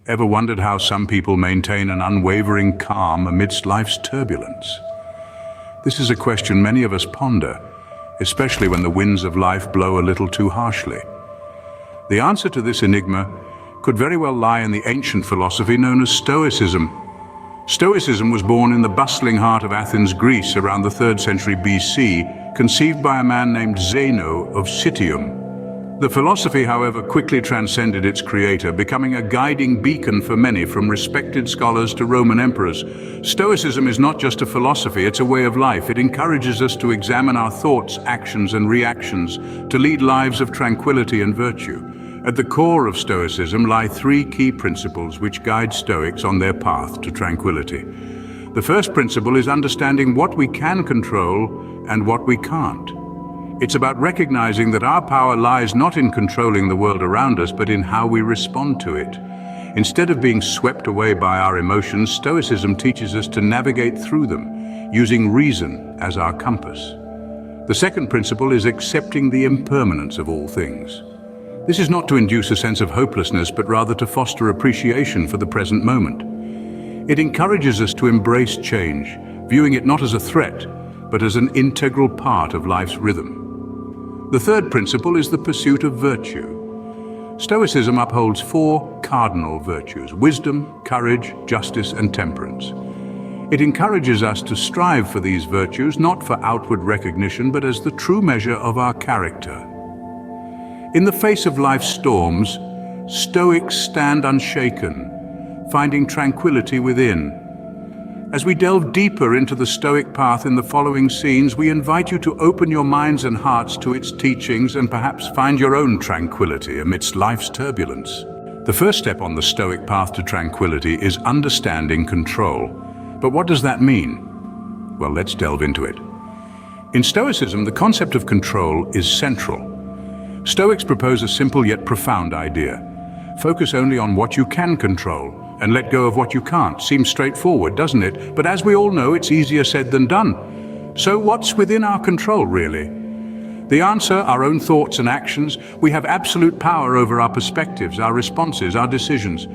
Ever wondered how some people maintain an unwavering calm amidst life's turbulence? This is a question many of us ponder, especially when the winds of life blow a little too harshly. The answer to this enigma could very well lie in the ancient philosophy known as Stoicism. Stoicism was born in the bustling heart of Athens, Greece, around the 3rd century BC, conceived by a man named Zeno of Citium. The philosophy, however, quickly transcended its creator, becoming a guiding beacon for many, from respected scholars to Roman emperors. Stoicism is not just a philosophy, it's a way of life. It encourages us to examine our thoughts, actions, and reactions, to lead lives of tranquility and virtue. At the core of Stoicism lie 3 key principles which guide Stoics on their path to tranquility. The first principle is understanding what we can control and what we can't. It's about recognizing that our power lies not in controlling the world around us, but in how we respond to it. Instead of being swept away by our emotions, Stoicism teaches us to navigate through them, using reason as our compass. The second principle is accepting the impermanence of all things. This is not to induce a sense of hopelessness, but rather to foster appreciation for the present moment. It encourages us to embrace change, viewing it not as a threat, but as an integral part of life's rhythm. The third principle is the pursuit of virtue. Stoicism upholds 4 cardinal virtues: wisdom, courage, justice, and temperance. It encourages us to strive for these virtues, not for outward recognition, but as the true measure of our character. In the face of life's storms, Stoics stand unshaken, finding tranquility within. As we delve deeper into the Stoic path in the following scenes, we invite you to open your minds and hearts to its teachings and perhaps find your own tranquility amidst life's turbulence. The first step on the Stoic path to tranquility is understanding control. But what does that mean? Well, let's delve into it. In Stoicism, the concept of control is central. Stoics propose a simple yet profound idea. Focus only on what you can control and let go of what you can't. Seems straightforward, doesn't it? But as we all know, it's easier said than done. So what's within our control, really? The answer: our own thoughts and actions. We have absolute power over our perspectives, our responses, our decisions.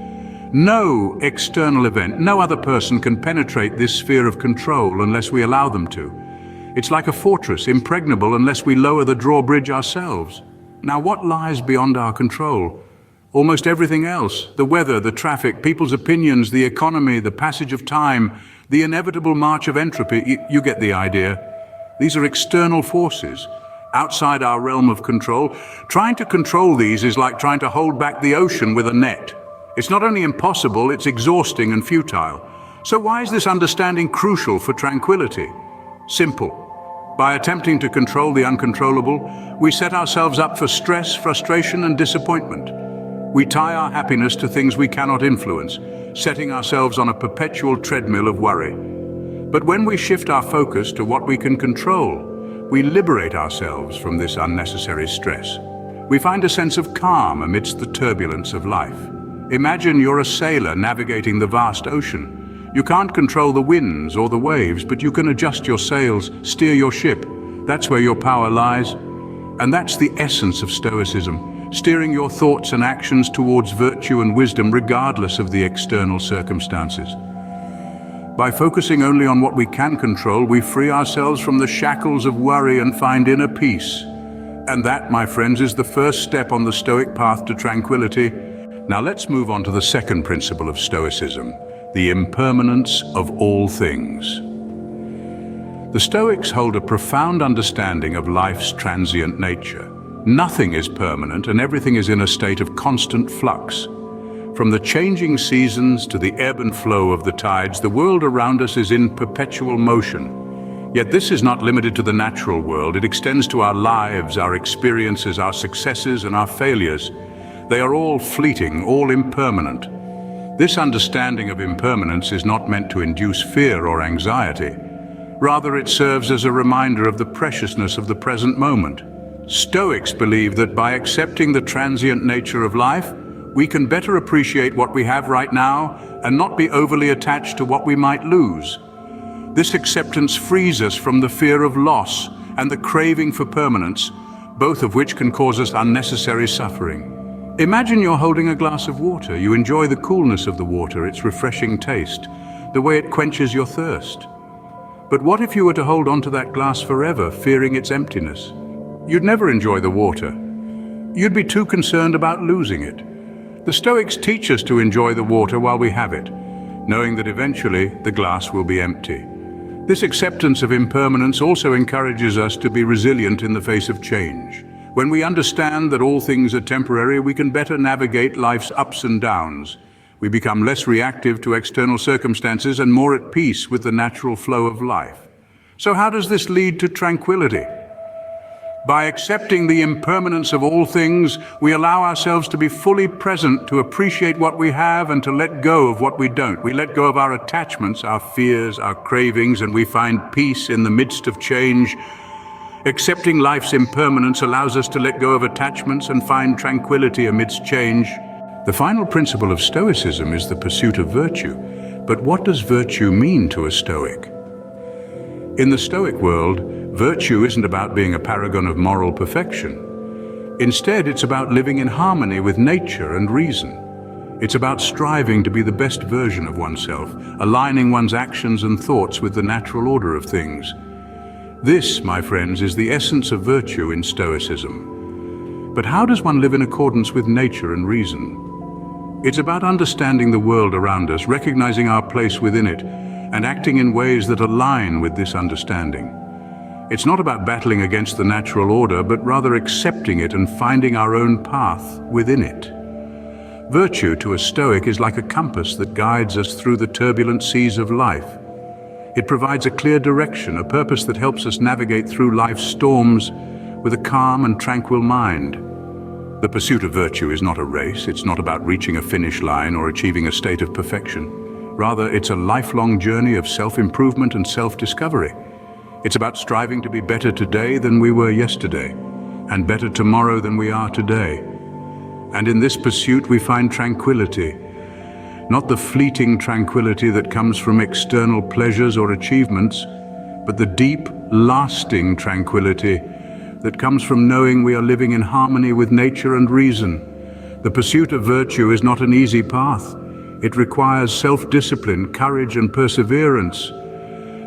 No external event, no other person can penetrate this sphere of control unless we allow them to. It's like a fortress, impregnable unless we lower the drawbridge ourselves. Now, what lies beyond our control? Almost everything else: the weather, the traffic, people's opinions, the economy, the passage of time, the inevitable march of entropy. You get the idea. These are external forces, outside our realm of control. Trying to control these is like trying to hold back the ocean with a net. It's not only impossible, it's exhausting and futile. So why is this understanding crucial for tranquility? Simple. By attempting to control the uncontrollable, we set ourselves up for stress, frustration, and disappointment. We tie our happiness to things we cannot influence, setting ourselves on a perpetual treadmill of worry. But when we shift our focus to what we can control, we liberate ourselves from this unnecessary stress. We find a sense of calm amidst the turbulence of life. Imagine you're a sailor navigating the vast ocean. You can't control the winds or the waves, but you can adjust your sails, steer your ship. That's where your power lies. And that's the essence of Stoicism. Steering your thoughts and actions towards virtue and wisdom regardless of the external circumstances. By focusing only on what we can control, we free ourselves from the shackles of worry and find inner peace. And that, my friends, is the first step on the Stoic path to tranquility. Now let's move on to the second principle of Stoicism: the impermanence of all things. The Stoics hold a profound understanding of life's transient nature. Nothing is permanent, and everything is in a state of constant flux. From the changing seasons to the ebb and flow of the tides, the world around us is in perpetual motion. Yet this is not limited to the natural world. It extends to our lives, our experiences, our successes, and our failures. They are all fleeting, all impermanent. This understanding of impermanence is not meant to induce fear or anxiety. Rather, it serves as a reminder of the preciousness of the present moment. Stoics believe that by accepting the transient nature of life, we can better appreciate what we have right now and not be overly attached to what we might lose. This acceptance frees us from the fear of loss and the craving for permanence, both of which can cause us unnecessary suffering. Imagine you're holding a glass of water. You enjoy the coolness of the water, its refreshing taste, the way it quenches your thirst. But what if you were to hold onto that glass forever, fearing its emptiness? You'd never enjoy the water. You'd be too concerned about losing it. The Stoics teach us to enjoy the water while we have it, knowing that eventually the glass will be empty. This acceptance of impermanence also encourages us to be resilient in the face of change. When we understand that all things are temporary, we can better navigate life's ups and downs. We become less reactive to external circumstances and more at peace with the natural flow of life. So how does this lead to tranquility? By accepting the impermanence of all things, we allow ourselves to be fully present, to appreciate what we have and to let go of what we don't. We let go of our attachments, our fears, our cravings, and we find peace in the midst of change. Accepting life's impermanence allows us to let go of attachments and find tranquility amidst change. The final principle of Stoicism is the pursuit of virtue. But what does virtue mean to a Stoic? In the Stoic world, virtue isn't about being a paragon of moral perfection. Instead, it's about living in harmony with nature and reason. It's about striving to be the best version of oneself, aligning one's actions and thoughts with the natural order of things. This, my friends, is the essence of virtue in Stoicism. But how does one live in accordance with nature and reason? It's about understanding the world around us, recognizing our place within it, and acting in ways that align with this understanding. It's not about battling against the natural order, but rather accepting it and finding our own path within it. Virtue to a Stoic is like a compass that guides us through the turbulent seas of life. It provides a clear direction, a purpose that helps us navigate through life's storms with a calm and tranquil mind. The pursuit of virtue is not a race. It's not about reaching a finish line or achieving a state of perfection. Rather, it's a lifelong journey of self-improvement and self-discovery. It's about striving to be better today than we were yesterday, and better tomorrow than we are today. And in this pursuit we find tranquility, not the fleeting tranquility that comes from external pleasures or achievements, but the deep, lasting tranquility that comes from knowing we are living in harmony with nature and reason. The pursuit of virtue is not an easy path. It requires self-discipline, courage, and perseverance.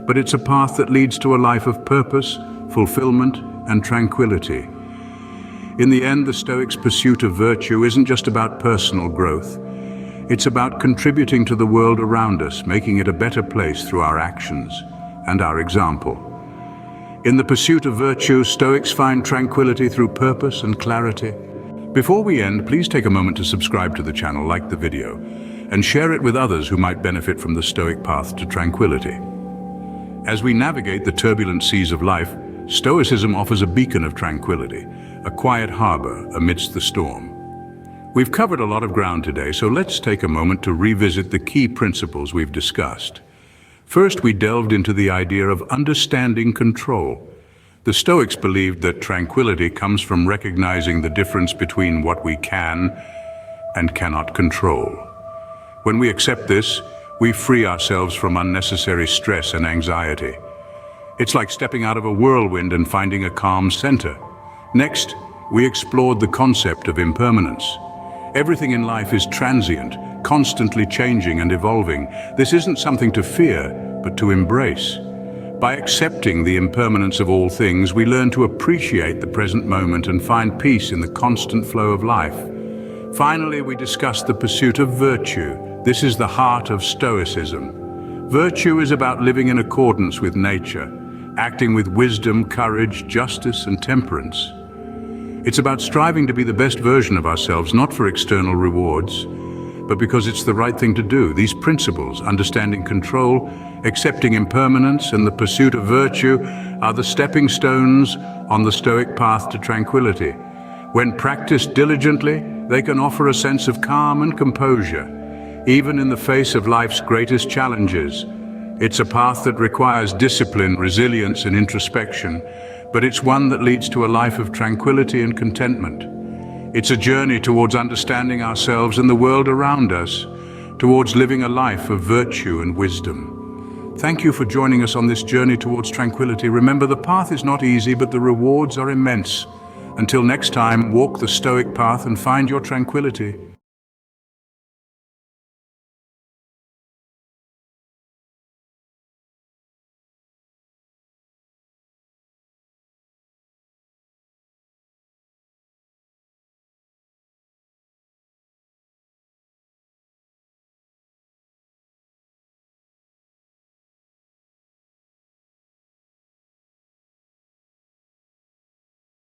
But it's a path that leads to a life of purpose, fulfillment, and tranquility. In the end, the Stoics' pursuit of virtue isn't just about personal growth. It's about contributing to the world around us, making it a better place through our actions and our example. In the pursuit of virtue, Stoics find tranquility through purpose and clarity. Before we end, please take a moment to subscribe to the channel, like the video, and share it with others who might benefit from the Stoic path to tranquility. As we navigate the turbulent seas of life, Stoicism offers a beacon of tranquility, a quiet harbor amidst the storm. We've covered a lot of ground today, so let's take a moment to revisit the key principles we've discussed. First, we delved into the idea of understanding control. The Stoics believed that tranquility comes from recognizing the difference between what we can and cannot control. When we accept this, we free ourselves from unnecessary stress and anxiety. It's like stepping out of a whirlwind and finding a calm center. Next, we explored the concept of impermanence. Everything in life is transient, constantly changing and evolving. This isn't something to fear, but to embrace. By accepting the impermanence of all things, we learn to appreciate the present moment and find peace in the constant flow of life. Finally, we discussed the pursuit of virtue. This is the heart of Stoicism. Virtue is about living in accordance with nature, acting with wisdom, courage, justice, and temperance. It's about striving to be the best version of ourselves, not for external rewards, but because it's the right thing to do. These principles, understanding control, accepting impermanence, and the pursuit of virtue, are the stepping stones on the Stoic path to tranquility. When practiced diligently, they can offer a sense of calm and composure, even in the face of life's greatest challenges. It's a path that requires discipline, resilience, and introspection, but it's one that leads to a life of tranquility and contentment. It's a journey towards understanding ourselves and the world around us, towards living a life of virtue and wisdom. Thank you for joining us on this journey towards tranquility. Remember, the path is not easy, but the rewards are immense. Until next time, walk the Stoic path and find your tranquility.